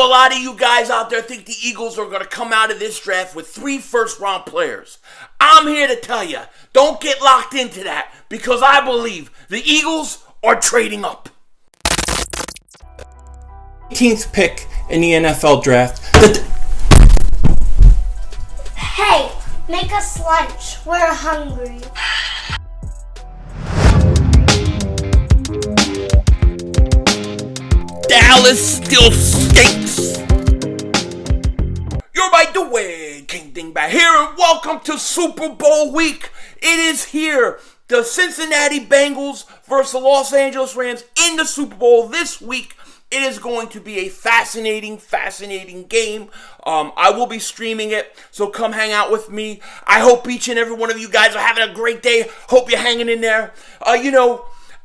know a lot of you guys out there think the Eagles are going to come out of this draft with 3 first-round players. I'm here to tell you, don't get locked into that, because I believe the Eagles are trading up. 18th pick in the NFL draft. Hey, make us lunch. We're hungry. Dallas still stinks. You're right the way, King Dingbat here, and welcome to Super Bowl week. It is here. The Cincinnati Bengals versus the Los Angeles Rams in the Super Bowl this week. It is going to be a fascinating game. I will be streaming it, so come hang out with me. I hope each and every one of you guys are having a great day. Hope you're hanging in there.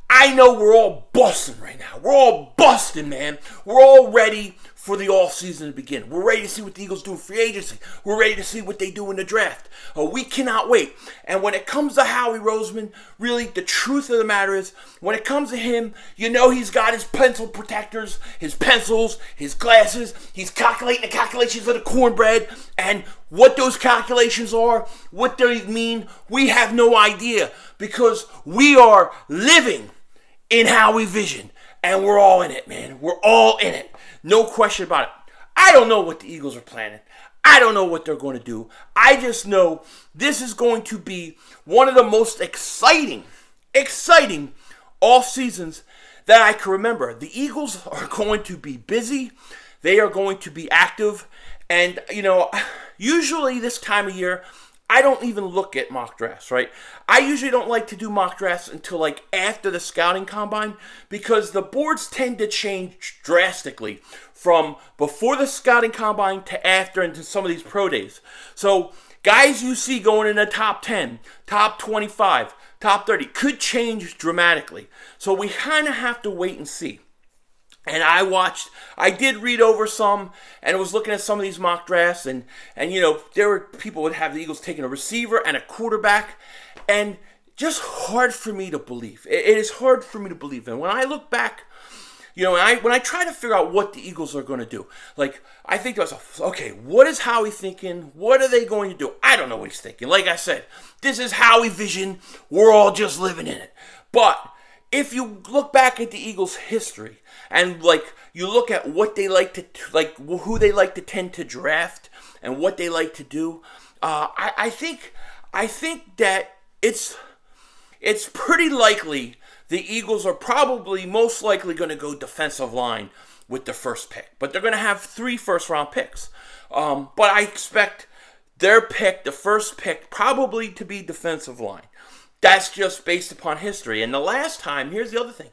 I know we're all busting right now. We're all busting, man. We're all ready for the offseason to begin. We're ready to see what the Eagles do in free agency. We're ready to see what they do in the draft. We cannot wait. And when it comes to Howie Roseman, really, the truth of the matter is, when it comes to him, you know he's got his pencil protectors, his pencils, his glasses. He's calculating the calculations of the cornbread. And what those calculations are, what they mean, we have no idea. Because we are living in Howie vision. And we're all in it, man. We're all in it. No question about it. I don't know what the Eagles are planning. I don't know what they're going to do. I just know this is going to be one of the most exciting off seasons that I can remember. The Eagles are going to be busy. They are going to be active. And, usually this time of year, I don't even look at mock drafts, right? I usually don't like to do mock drafts until after the scouting combine, because the boards tend to change drastically from before the scouting combine to after into some of these pro days. So guys you see going in the top 10, top 25, top 30 could change dramatically. So we kind of have to wait and see. And I did read over some and was looking at some of these mock drafts and there were people would have the Eagles taking a receiver and a quarterback, and just hard for me to believe. It is hard for me to believe. And when I look back, when I try to figure out what the Eagles are going to do, I think to myself, okay, what is Howie thinking? What are they going to do? I don't know what he's thinking. Like I said, this is Howie vision. We're all just living in it. But if you look back at the Eagles' history and you look at what they like to who they like to tend to draft and what they like to do, I think that it's pretty likely the Eagles are probably most likely going to go defensive line with the first pick, but they're going to have 3 first-round picks. But I expect their pick, the first pick, probably to be defensive line. That's just based upon history. And here's the other thing.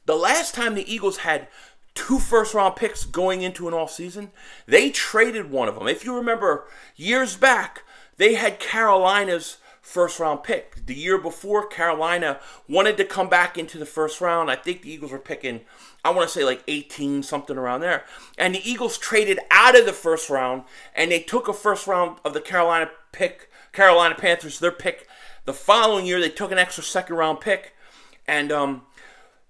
The last time the Eagles had 2 first-round picks going into an offseason, they traded one of them. If you remember, years back, they had Carolina's first-round pick. The year before, Carolina wanted to come back into the first round. I think the Eagles were picking, I want to say 18, something around there. And the Eagles traded out of the first round, and they took a first round of the Carolina Panthers, their pick. The following year, they took an extra second-round pick. And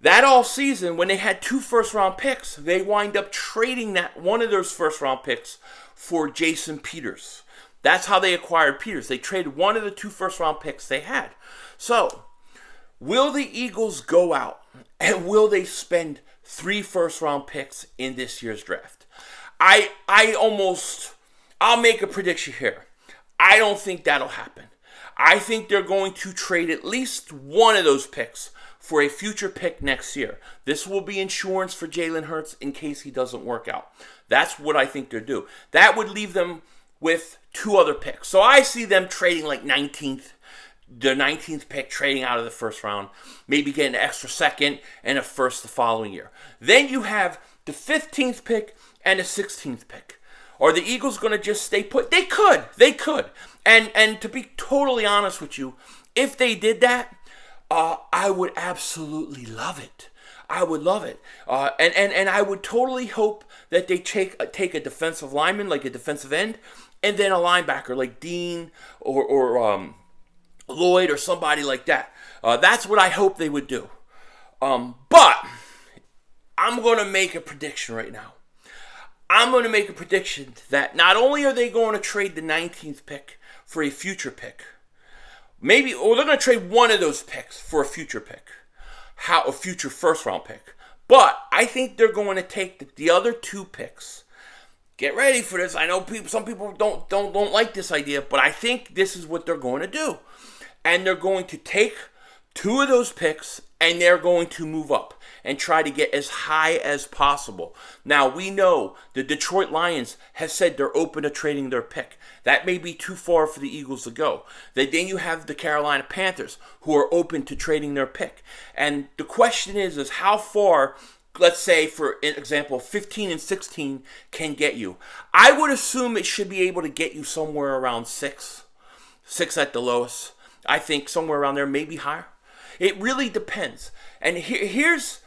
that all season, when they had 2 first-round picks, they wind up trading that one of those first-round picks for Jason Peters. That's how they acquired Peters. They traded one of the 2 first-round picks they had. So, will the Eagles go out and will they spend 3 first-round picks in this year's draft? I'll make a prediction here. I don't think that'll happen. I think they're going to trade at least one of those picks for a future pick next year. This will be insurance for Jalen Hurts in case he doesn't work out. That's what I think they'll do. That would leave them with 2 other picks. So I see them trading the 19th pick, trading out of the first round, maybe getting an extra second and a first the following year. Then you have the 15th pick and the 16th pick. Are the Eagles going to just stay put? They could. And to be totally honest with you, if they did that, I would absolutely love it. I would love it. And I would totally hope that they take a defensive lineman, like a defensive end, and then a linebacker like Dean or Lloyd or somebody like that. That's what I hope they would do. But I'm going to make a prediction right now. I'm going to make a prediction that not only are they going to trade the 19th pick for a future pick, or they're going to trade one of those picks for a future pick, a future first round pick. But I think they're going to take the other 2 picks. Get ready for this. I know some people don't like this idea, but I think this is what they're going to do. And they're going to take 2 of those picks and they're going to move up and try to get as high as possible. Now, we know the Detroit Lions have said they're open to trading their pick. That may be too far for the Eagles to go. Then you have the Carolina Panthers who are open to trading their pick. And the question is how far, let's say, for example, 15 and 16 can get you. I would assume it should be able to get you somewhere around 6 at the lowest. I think somewhere around there, maybe higher. It really depends. And here's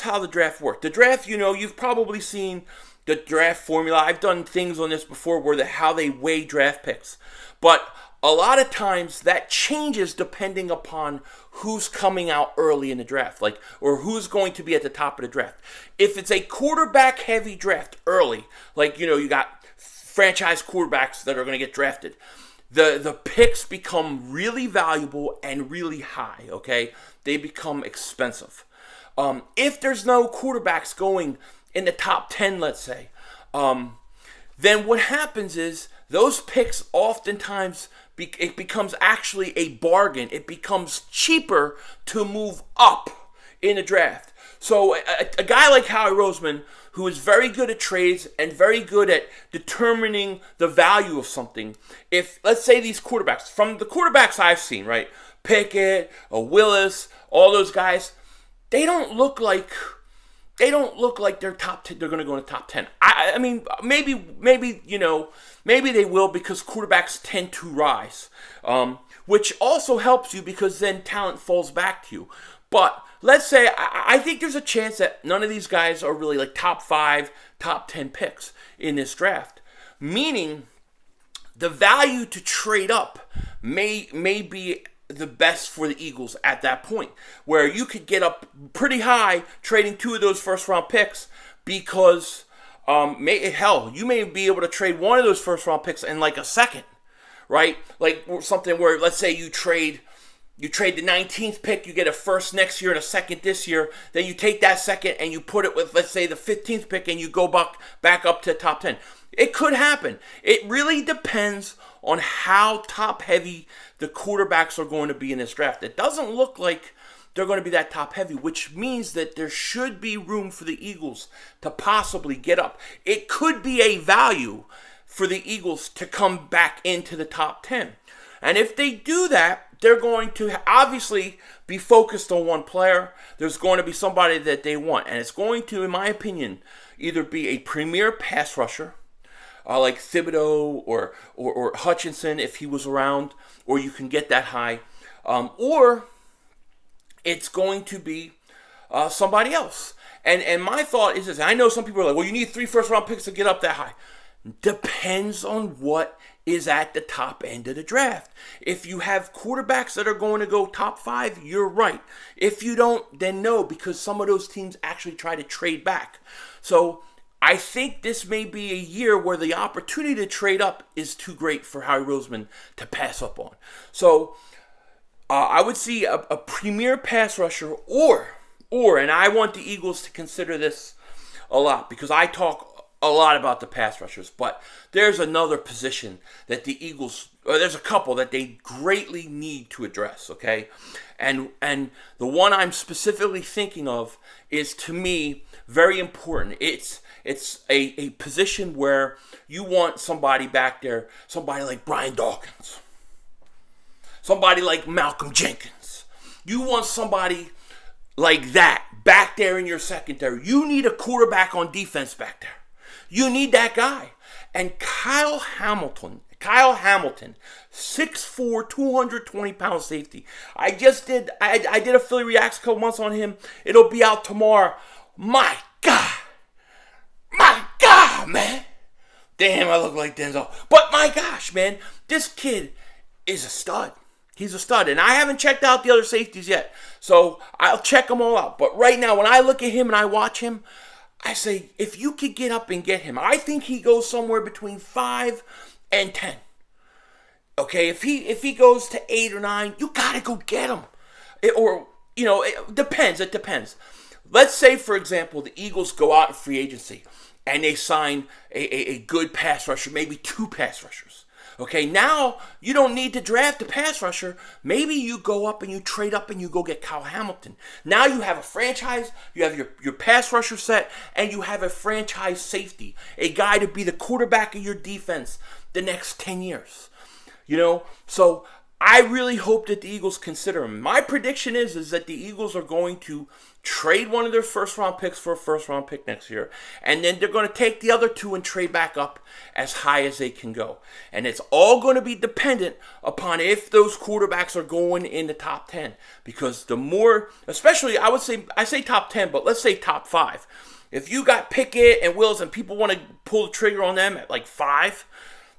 how the draft works. The draft, you've probably seen the draft formula. I've done things on this before where how they weigh draft picks. But a lot of times that changes depending upon who's coming out early in the draft, or who's going to be at the top of the draft. If it's a quarterback heavy draft early, you got franchise quarterbacks that are going to get drafted, the picks become really valuable and really high, okay? They become expensive. If there's no quarterbacks going in the top 10, let's say, then what happens is those picks oftentimes, it becomes actually a bargain. It becomes cheaper to move up in the draft. So a guy like Howie Roseman, who is very good at trades and very good at determining the value of something. If, let's say, these quarterbacks, from the quarterbacks I've seen, right, Pickett, Willis, all those guys, they don't look like they're top 10, they're going to go in the top 10. I mean, maybe they will, because quarterbacks tend to rise, which also helps you because then talent falls back to you. But let's say, I think there's a chance that none of these guys are really top 5, top 10 picks in this draft. Meaning, the value to trade up may be the best for the Eagles at that point, where you could get up pretty high trading 2 of those first round picks, because you may be able to trade one of those first round picks in a second, right? Like something where, let's say, you trade the 19th pick, you get a first next year and a second this year, then you take that second and you put it with, let's say, the 15th pick, and you go back up to the top 10. It could happen. It really depends on how top heavy the quarterbacks are going to be in this draft. It doesn't look like they're going to be that top heavy, which means that there should be room for the Eagles to possibly get up. It could be a value for the Eagles to come back into the top 10. And if they do that, they're going to obviously be focused on one player. There's going to be somebody that they want. And it's going to, in my opinion, either be a premier pass rusher, like Thibodeau or Hutchinson if he was around, or you can get that high, or it's going to be somebody else. And my thought is this. I know some people are like, well, you need 3 first-round picks to get up that high. Depends on what is at the top end of the draft. If you have quarterbacks that are going to go top 5, you're right. If you don't, then no, because some of those teams actually try to trade back. So I think this may be a year where the opportunity to trade up is too great for Howie Roseman to pass up on. So I would see a premier pass rusher, or, and I want the Eagles to consider this a lot, because I talk a lot about the pass rushers, but there's another position that the Eagles, or there's a couple that they greatly need to address, okay? And the one I'm specifically thinking of is, to me, very important. It's a position where you want somebody back there, somebody like Brian Dawkins, somebody like Malcolm Jenkins. You want somebody like that back there in your secondary. You need a quarterback on defense back there. You need that guy. And Kyle Hamilton, 6'4", 220-pound safety. I did a Philly Reacts a couple months on him. It'll be out tomorrow. My God, man. Damn, I look like Denzel. But my gosh, man, this kid is a stud. He's a stud. And I haven't checked out the other safeties yet, so I'll check them all out. But right now, when I look at him and I watch him, I say, if you could get up and get him, I think he goes somewhere between 5 and 10. Okay, if he goes to 8 or 9, you gotta go get him. It depends. It depends. Let's say, for example, the Eagles go out in free agency and they sign a good pass rusher, maybe 2 pass rushers. Okay, now you don't need to draft a pass rusher. Maybe you go up and you trade up and you go get Kyle Hamilton. Now you have a franchise, you have your pass rusher set, and you have a franchise safety, a guy to be the quarterback of your defense the next 10 years. So I really hope that the Eagles consider him. My prediction is that the Eagles are going to trade one of their first-round picks for a first-round pick next year, and then they're going to take the other 2 and trade back up as high as they can go. And it's all going to be dependent upon if those quarterbacks are going in the top 10. Because the more, especially, I say top 10, but let's say top 5. If you got Pickett and Wills and people want to pull the trigger on them at like 5,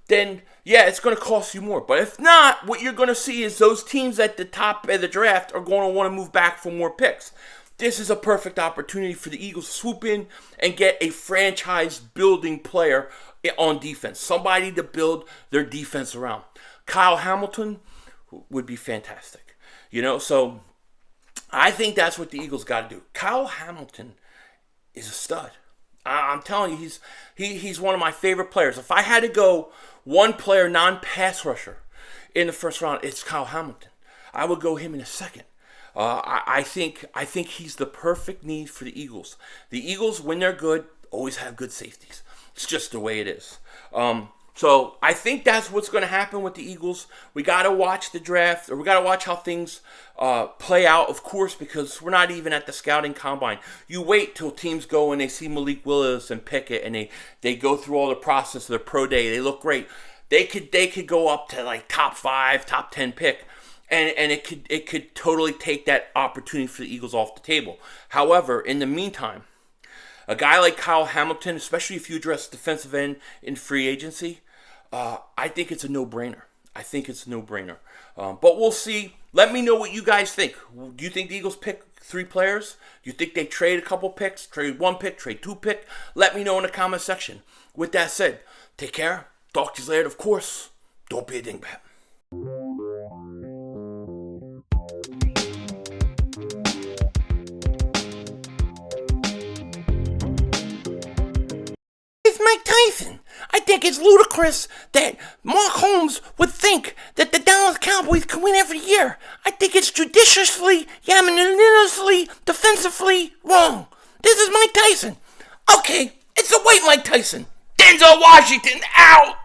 then yeah, it's going to cost you more. But if not, what you're going to see is those teams at the top of the draft are going to want to move back for more picks. This is a perfect opportunity for the Eagles to swoop in and get a franchise-building player on defense. Somebody to build their defense around. Kyle Hamilton would be fantastic. So I think that's what the Eagles got to do. Kyle Hamilton is a stud. I'm telling you, he's one of my favorite players. If I had to go one player, non-pass rusher, in the first round, it's Kyle Hamilton. I would go him in a second. I think he's the perfect need for the Eagles. The Eagles, when they're good, always have good safeties. It's just the way it is. So I think that's what's going to happen with the Eagles. We got to watch the draft, or we got to watch how things play out, of course, because we're not even at the scouting combine. You wait till teams go and they see Malik Willis and Pickett, and they go through all the process of their pro day. They look great. They could go up to like top 5, top 10 pick. And it could totally take that opportunity for the Eagles off the table. However, in the meantime, a guy like Kyle Hamilton, especially if you address defensive end in free agency, I think it's a no-brainer. But we'll see. Let me know what you guys think. Do you think the Eagles pick 3 players? Do you think they trade a couple picks, trade 1 pick, trade 2 pick? Let me know in the comment section. With that said, take care. Talk to you later. Of course, don't be a dingbat. Mike Tyson. I think it's ludicrous that Mark Holmes would think that the Dallas Cowboys can win every year. I think it's judiciously, unanimously, defensively wrong. This is Mike Tyson. Okay, it's a white Mike Tyson. Denzel Washington out.